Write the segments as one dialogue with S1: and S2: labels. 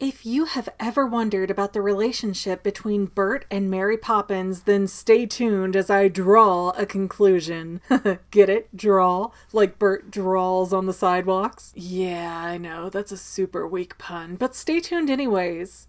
S1: If you have ever wondered about the relationship between Bert and Mary Poppins, then stay tuned as I draw a conclusion. Get it? Draw? Like Bert draws on the sidewalks? Yeah, I know, that's a super weak pun, but stay tuned anyways.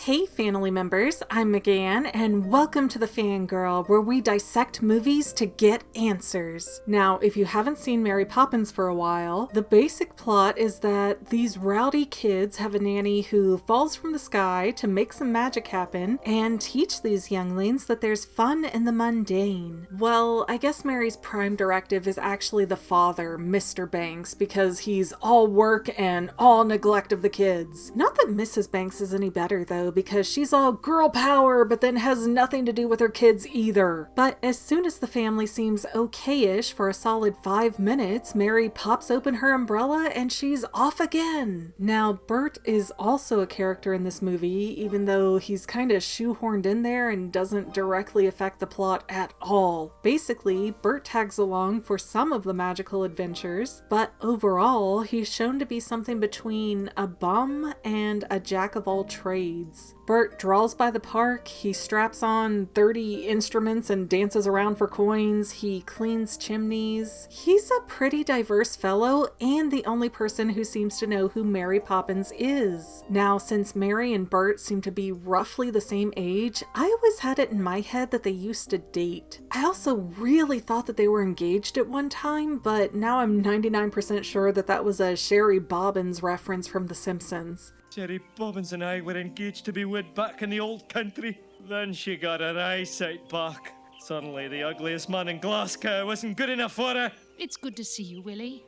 S1: Hey family members, I'm McGann, and welcome to the Fangirl, where we dissect movies to get answers. Now, if you haven't seen Mary Poppins for a while, the basic plot is that these rowdy kids have a nanny who falls from the sky to make some magic happen and teach these younglings that there's fun in the mundane. Well, I guess Mary's prime directive is actually the father, Mr. Banks, because he's all work and all neglect of the kids. Not that Mrs. Banks is any better though, because she's all girl power but then has nothing to do with her kids either. But as soon as the family seems okay-ish for a solid 5 minutes, Mary pops open her umbrella and she's off again. Now, Bert is also a character in this movie, even though he's kind of shoehorned in there and doesn't directly affect the plot at all. Basically, Bert tags along for some of the magical adventures, but overall, he's shown to be something between a bum and a jack of all trades. Bert draws by the park, he straps on 30 instruments and dances around for coins, he cleans chimneys. He's a pretty diverse fellow and the only person who seems to know who Mary Poppins is. Now, since Mary and Bert seem to be roughly the same age, I always had it in my head that they used to date. I also really thought that they were engaged at one time, but now I'm 99% sure that that was a Sherry Bobbins reference from The Simpsons.
S2: Mary Poppins and I were engaged to be wed back in the old country. Then she got her eyesight back. Suddenly the ugliest man in Glasgow wasn't good enough for her.
S3: It's good to see you, Willie.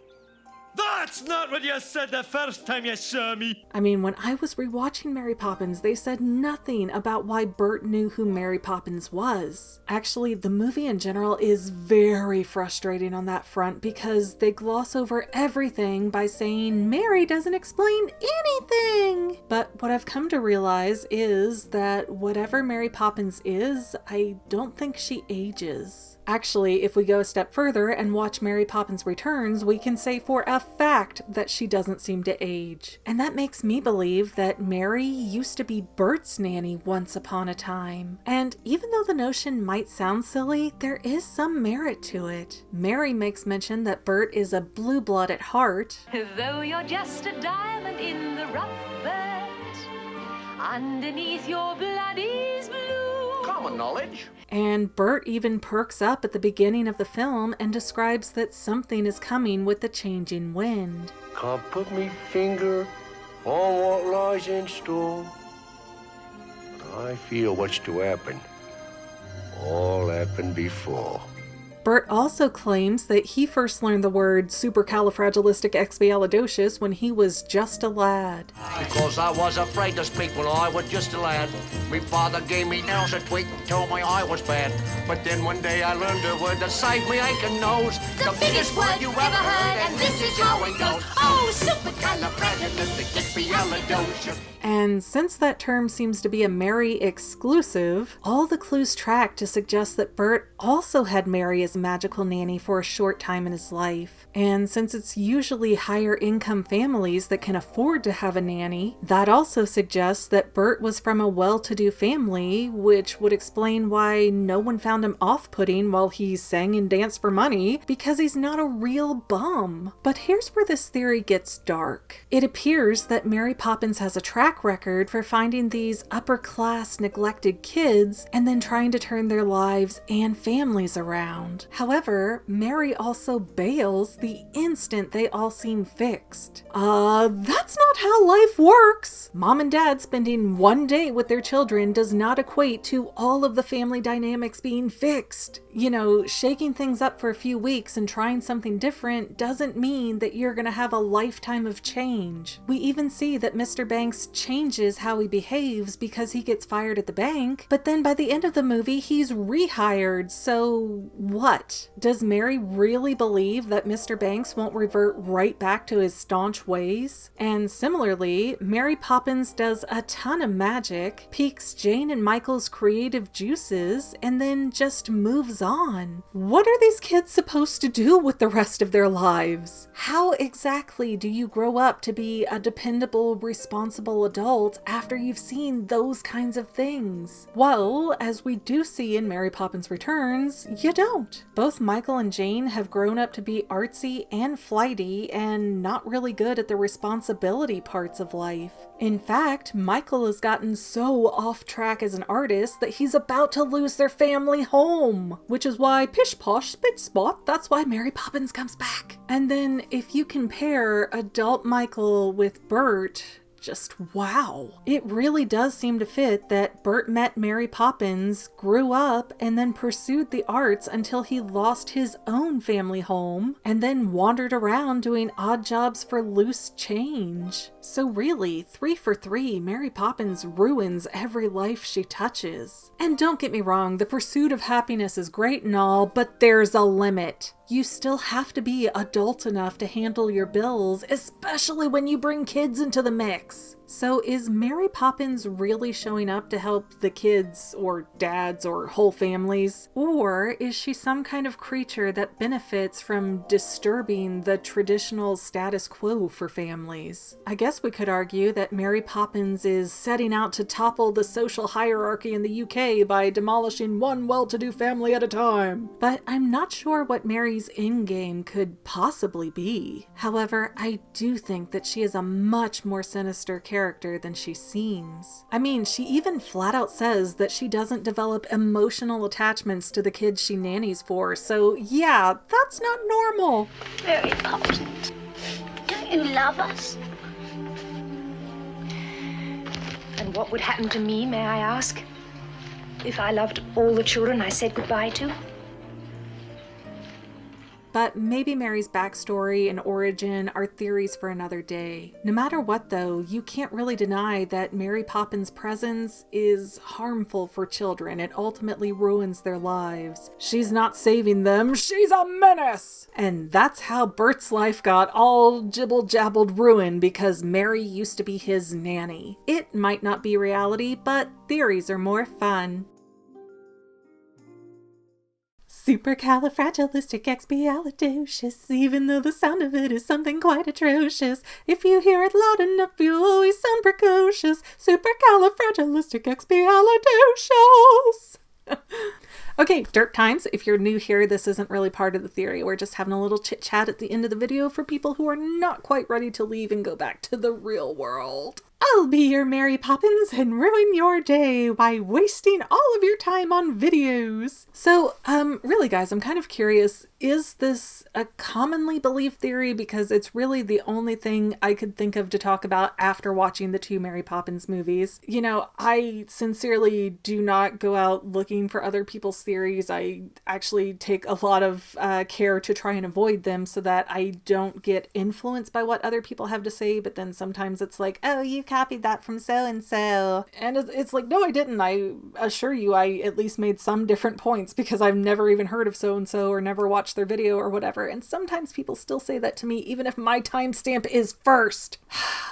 S2: That's not what you said the first time you saw me.
S1: I mean, when I was rewatching Mary Poppins, they said nothing about why Bert knew who Mary Poppins was. Actually, the movie in general is very frustrating on that front because they gloss over everything by saying Mary doesn't explain anything. But what I've come to realize is that whatever Mary Poppins is, I don't think she ages. Actually, if we go a step further and watch Mary Poppins Returns, we can say for a fact that she doesn't seem to age. And that makes me believe that Mary used to be Bert's nanny once upon a time. And even though the notion might sound silly, there is some merit to it. Mary makes mention that Bert is a blue blood at heart.
S4: Though you're just a diamond in the rough, Bert, underneath your blood is blue.
S5: Common knowledge.
S1: And Bert even perks up at the beginning of the film and describes that something is coming with the changing wind.
S5: Can't put me finger on what lies in store. But I feel what's to happen. All happened before.
S1: Bert also claims that he first learned the word supercalifragilisticexpialidocious when he was just a lad.
S5: Because I was afraid to speak when I was just a lad. Me father gave me nails a tweak and told me I was bad. But then one day I learned a word that saved me aching nose.
S4: The biggest word you ever heard, and this is how it goes. Oh, supercalifragilisticexpialidocious.
S1: And since that term seems to be a Mary exclusive, all the clues track to suggest that Bert also had Mary as a magical nanny for a short time in his life. And since it's usually higher income families that can afford to have a nanny, that also suggests that Bert was from a well-to-do family, which would explain why no one found him off-putting while he sang and danced for money, because he's not a real bum. But here's where this theory gets dark. It appears that Mary Poppins has a track record for finding these upper-class neglected kids and then trying to turn their lives and families around. However, Mary also bails the instant they all seem fixed. That's not how life works! Mom and dad spending one day with their children does not equate to all of the family dynamics being fixed. You know, shaking things up for a few weeks and trying something different doesn't mean that you're gonna have a lifetime of change. We even see that Mr. Banks changes how he behaves because he gets fired at the bank, but then by the end of the movie, he's rehired. So what? Does Mary really believe that Mr. Banks won't revert right back to his staunch ways? And similarly, Mary Poppins does a ton of magic, piques Jane and Michael's creative juices, and then just moves on. What are these kids supposed to do with the rest of their lives? How exactly do you grow up to be a dependable, responsible adult after you've seen those kinds of things? Well, as we do see in Mary Poppins Returns, you don't. Both Michael and Jane have grown up to be artsy and flighty and not really good at the responsibility parts of life. In fact, Michael has gotten so off track as an artist that he's about to lose their family home, which is why pish posh spit spot, that's why Mary Poppins comes back. And then if you compare adult Michael with Burt, just wow. It really does seem to fit that Burt met Mary Poppins, grew up, and then pursued the arts until he lost his own family home, and then wandered around doing odd jobs for loose change. So really, 3 for 3, Mary Poppins ruins every life she touches. And don't get me wrong, the pursuit of happiness is great and all, but there's a limit. You still have to be adult enough to handle your bills, especially when you bring kids into the mix. So is Mary Poppins really showing up to help the kids, or dads, or whole families? Or is she some kind of creature that benefits from disturbing the traditional status quo for families? I guess we could argue that Mary Poppins is setting out to topple the social hierarchy in the UK by demolishing one well-to-do family at a time. But I'm not sure what Mary's endgame could possibly be. However, I do think that she is a much more sinister character than she seems. I mean, she even flat out says that she doesn't develop emotional attachments to the kids she nannies for, so yeah, that's not normal.
S6: Mary Poppins, don't you love us?
S4: And what would happen to me, may I ask, if I loved all the children I said goodbye to?
S1: But maybe Mary's backstory and origin are theories for another day. No matter what though, you can't really deny that Mary Poppins' presence is harmful for children. It ultimately ruins their lives. She's not saving them, she's a menace! And that's how Bert's life got all jibble-jabbled ruined because Mary used to be his nanny. It might not be reality, but theories are more fun. Supercalifragilisticexpialidocious, even though the sound of it is something quite atrocious. If you hear it loud enough, you always sound precocious. Supercalifragilisticexpialidocious. Okay, Dirt Times. If you're new here, this isn't really part of the theory. We're just having a little chit chat at the end of the video for people who are not quite ready to leave and go back to the real world. I'll be your Mary Poppins and ruin your day by wasting all of your time on videos. So, really guys, I'm kind of curious, is this a commonly believed theory? Because it's really the only thing I could think of to talk about after watching the 2 Mary Poppins movies. You know, I sincerely do not go out looking for other people's theories. I actually take a lot of care to try and avoid them so that I don't get influenced by what other people have to say, but then sometimes it's like, oh, you copied that from so-and-so. And it's like, no, I didn't. I assure you, I at least made some different points because I've never even heard of so-and-so or never watched their video or whatever. And sometimes people still say that to me, even if my timestamp is first.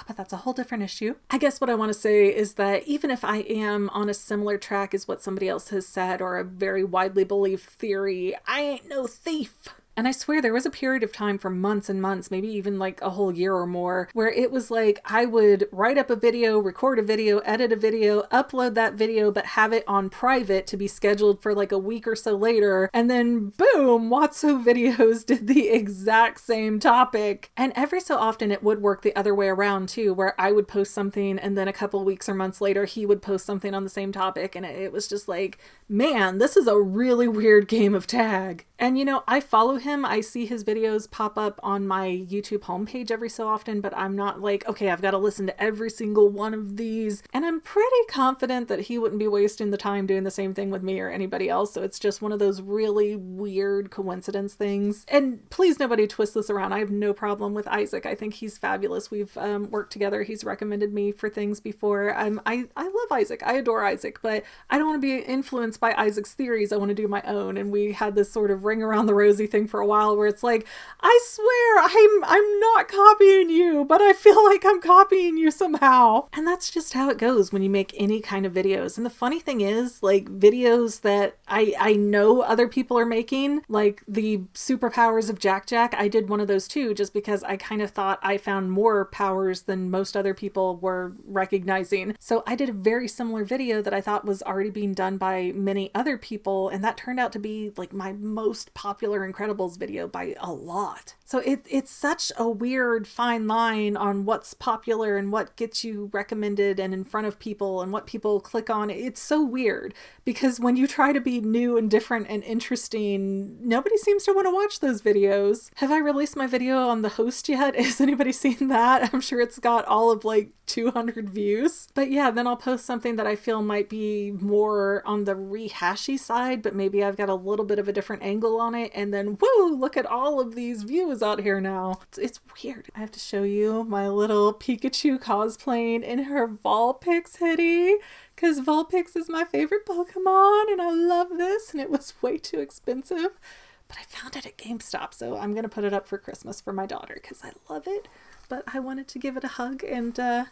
S1: But that's a whole different issue. I guess what I want to say is that even if I am on a similar track as what somebody else has said or a very widely believed theory, I ain't no thief. And I swear there was a period of time for months and months, maybe even like a whole year or more, where it was like I would write up a video, record a video, edit a video, upload that video, but have it on private to be scheduled for like a week or so later. And then boom, Watso videos did the exact same topic. And every so often it would work the other way around too, where I would post something and then a couple weeks or months later, he would post something on the same topic. And it was just like, man, this is a really weird game of tag. And you know, I follow him. I see his videos pop up on my YouTube homepage every so often, but I'm not like, okay, I've got to listen to every single one of these. And I'm pretty confident that he wouldn't be wasting the time doing the same thing with me or anybody else. So it's just one of those really weird coincidence things. And please, nobody twist this around. I have no problem with Isaac. I think he's fabulous. We've worked together. He's recommended me for things before. I love Isaac. I adore Isaac, but I don't want to be influenced by Isaac's theories. I want to do my own. And we had this sort of ring around the rosy thing for a while where it's like, I swear I'm not copying you, but I feel like I'm copying you somehow. And that's just how it goes when you make any kind of videos. And the funny thing is, like, videos that I know other people are making, like the superpowers of Jack Jack, I did one of those too, just because I kind of thought I found more powers than most other people were recognizing. So I did a very similar video that I thought was already being done by many other people, and that turned out to be like my most popular Incredibles video by a lot. So it's such a weird fine line on what's popular and what gets you recommended and in front of people and what people click on. It's so weird because when you try to be new and different and interesting, nobody seems to want to watch those videos. Have I released my video on the host yet? Has anybody seen that? I'm sure it's got all of like 200 views. But yeah, then I'll post something that I feel might be more on the rehashy side, but maybe I've got a little bit of a different angle on it. And then, woo, look at all of these views out here now. It's weird. I have to show you my little Pikachu cosplaying in her Vulpix hoodie, because Vulpix is my favorite Pokemon and I love this, and it was way too expensive. But I found it at GameStop, so I'm going to put it up for Christmas for my daughter because I love it. But I wanted to give it a hug and a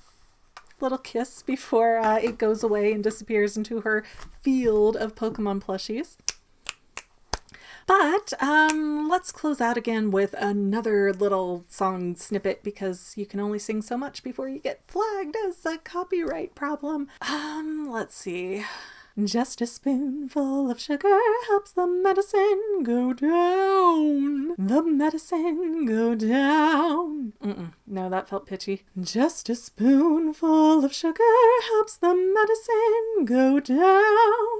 S1: little kiss before it goes away and disappears into her field of Pokemon plushies. But let's close out again with another little song snippet because you can only sing so much before you get flagged as a copyright problem. Let's see. Just a spoonful of sugar helps the medicine go down. The medicine go down. No, that felt pitchy. Just a spoonful of sugar helps the medicine go down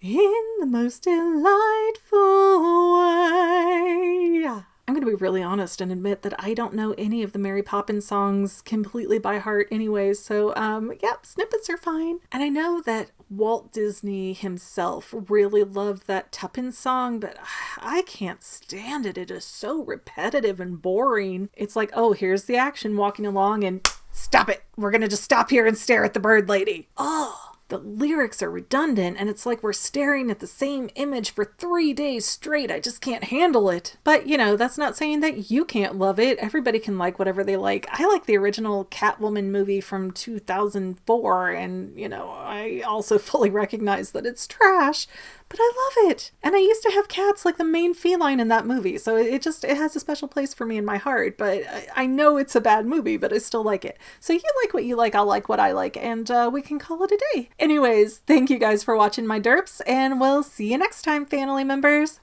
S1: in the most delightful way. I'm going to be really honest and admit that I don't know any of the Mary Poppins songs completely by heart anyways, so yep, snippets are fine. And I know that Walt Disney himself really loved that Tuppence song, but I can't stand it. It is so repetitive and boring. It's like, oh, here's the action walking along and stop it. We're going to just stop here and stare at the bird lady. Oh. The lyrics are redundant, and it's like we're staring at the same image for 3 days straight. I just can't handle it. But, you know, that's not saying that you can't love it. Everybody can like whatever they like. I like the original Catwoman movie from 2004, and, you know, I also fully recognize that it's trash, but I love it. And I used to have cats like the main feline in that movie, so it has a special place for me in my heart. But I know it's a bad movie, but I still like it. So you like what you like, I'll like what I like, and we can call it a day. Anyways, thank you guys for watching my derps, and we'll see you next time, family members.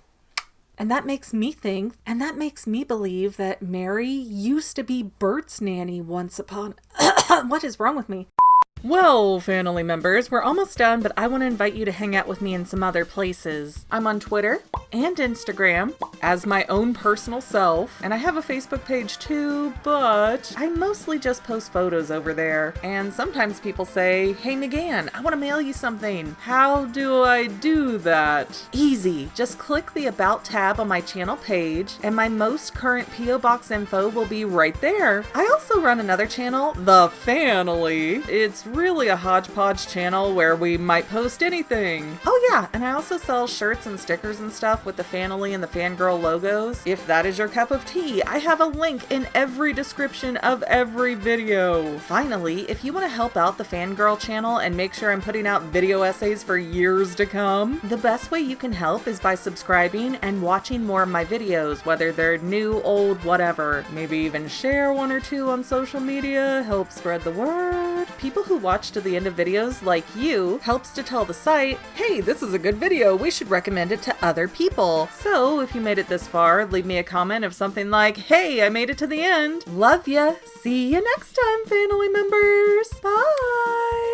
S1: And that makes me think, and that makes me believe that Mary used to be Bert's nanny once upon... What is wrong with me? Well, family members, we're almost done, but I want to invite you to hang out with me in some other places. I'm on Twitter and Instagram as my own personal self, and I have a Facebook page too, but I mostly just post photos over there. And sometimes people say, hey McGann, I want to mail you something. How do I do that? Easy. Just click the About tab on my channel page, and my most current P.O. Box info will be right there. I also run another channel, The Family. It's really a hodgepodge channel where we might post anything. Oh yeah, and I also sell shirts and stickers and stuff with the Family and the Fangirl logos. If that is your cup of tea, I have a link in every description of every video. Finally, if you want to help out the Fangirl channel and make sure I'm putting out video essays for years to come, the best way you can help is by subscribing and watching more of my videos, whether they're new, old, whatever. Maybe even share one or two on social media, help spread the word. People who watch to the end of videos like you helps to tell the site, hey, this is a good video, we should recommend it to other people. So if you made it this far, leave me a comment of something like, hey, I made it to the end. Love ya. See you next time, family members. Bye.